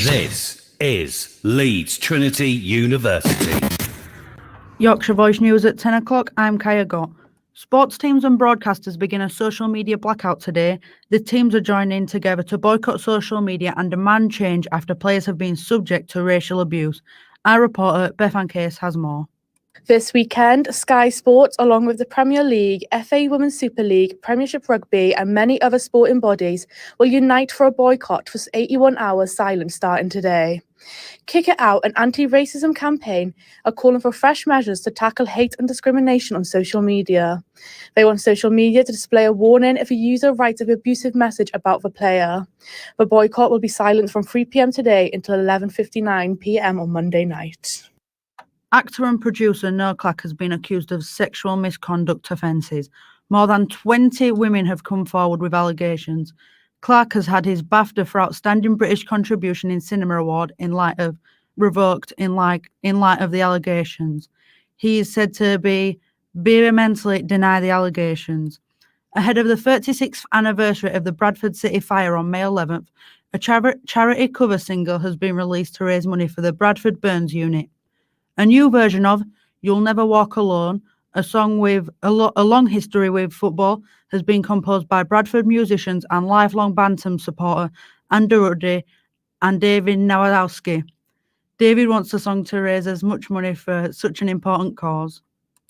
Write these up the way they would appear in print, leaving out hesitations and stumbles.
This is Leeds Trinity University. Yorkshire Voice News at 10 o'clock. I'm Kaya Gott. Sports teams and broadcasters begin a social media blackout today. The teams are joining together to boycott social media and demand change after players have been subject to racial abuse. Our reporter, Bethan Case, has more. This weekend, Sky Sports, along with the Premier League, FA Women's Super League, Premiership Rugby and many other sporting bodies will unite for a boycott for 81 hours silence starting today. Kick It Out, an anti-racism campaign, are calling for fresh measures to tackle hate and discrimination on social media. They want social media to display a warning if a user writes an abusive message about the player. The boycott will be silent from 3 p.m. today until 11:59 p.m. on Monday night. Actor and producer Noel Clarke has been accused of sexual misconduct offences. More than 20 women have come forward with allegations. Clarke has had his BAFTA for Outstanding British Contribution in Cinema award revoked in light of the allegations. He is said to be vehemently deny the allegations. Ahead of the 36th anniversary of the Bradford City fire on May 11th, a charity cover single has been released to raise money for the Bradford Burns Unit. A new version of You'll Never Walk Alone, a song with a long history with football, has been composed by Bradford musicians and lifelong Bantam supporter Andy Ruddy and David Nowalowski. David wants the song to raise as much money for such an important cause.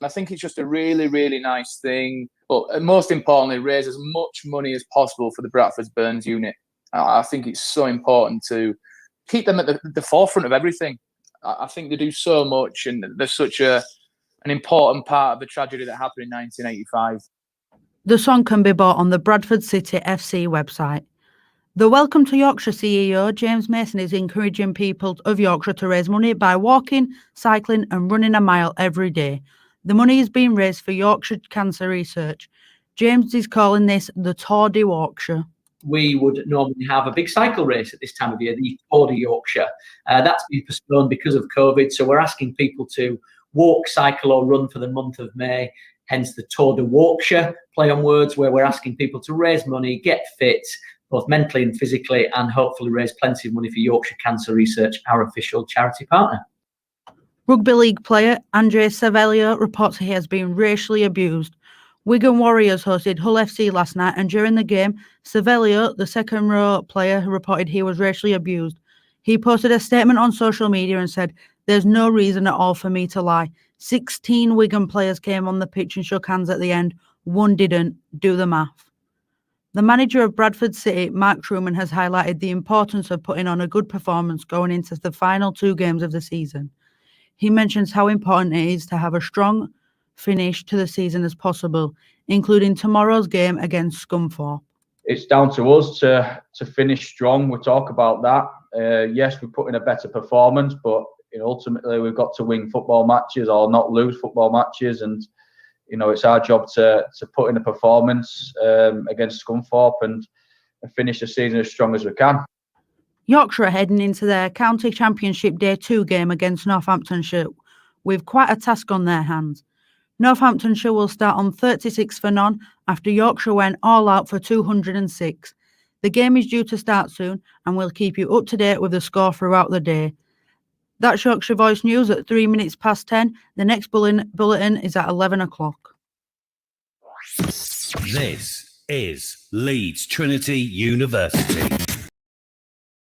I think it's just a really, really nice thing, but most importantly, raise as much money as possible for the Bradford Burns Unit. I think it's so important to keep them at the forefront of everything. I think they do so much, and they're such an important part of the tragedy that happened in 1985. The song can be bought on the Bradford City FC website. The Welcome to Yorkshire CEO, James Mason, is encouraging people of Yorkshire to raise money by walking, cycling and running a mile every day. The money is being raised for Yorkshire cancer research. James is calling this the Tour de Yorkshire. We would normally have a big cycle race at this time of year, the Tour de Yorkshire. That's been postponed because of COVID, so we're asking people to walk, cycle or run for the month of May, hence the Tour de Yorkshire, play on words, where we're asking people to raise money, get fit, both mentally and physically, and hopefully raise plenty of money for Yorkshire Cancer Research, our official charity partner. Rugby league player Andre Savelio reports he has been racially abused. Wigan Warriors hosted Hull FC last night, and during the game, Savelio, the second-row player, reported he was racially abused. He posted a statement on social media and said, "There's no reason at all for me to lie. 16 Wigan players came on the pitch and shook hands at the end. One didn't. Do the math." The manager of Bradford City, Mark Truman, has highlighted the importance of putting on a good performance going into the final 2 games of the season. He mentions how important it is to have a strong finish to the season as possible, including tomorrow's game against Scunthorpe. It's down to us to finish strong. We'll talk about that. Yes, we put in a better performance, but ultimately we've got to win football matches or not lose football matches, and it's our job to put in a performance against Scunthorpe and finish the season as strong as we can. Yorkshire are heading into their County Championship Day 2 game against Northamptonshire with quite a task on their hands. Northamptonshire will start on 36 for none after Yorkshire went all out for 206. The game is due to start soon, and we'll keep you up to date with the score throughout the day. That's Yorkshire Voice News at 3 minutes past 10. The next bulletin is at 11 o'clock. This is Leeds Trinity University.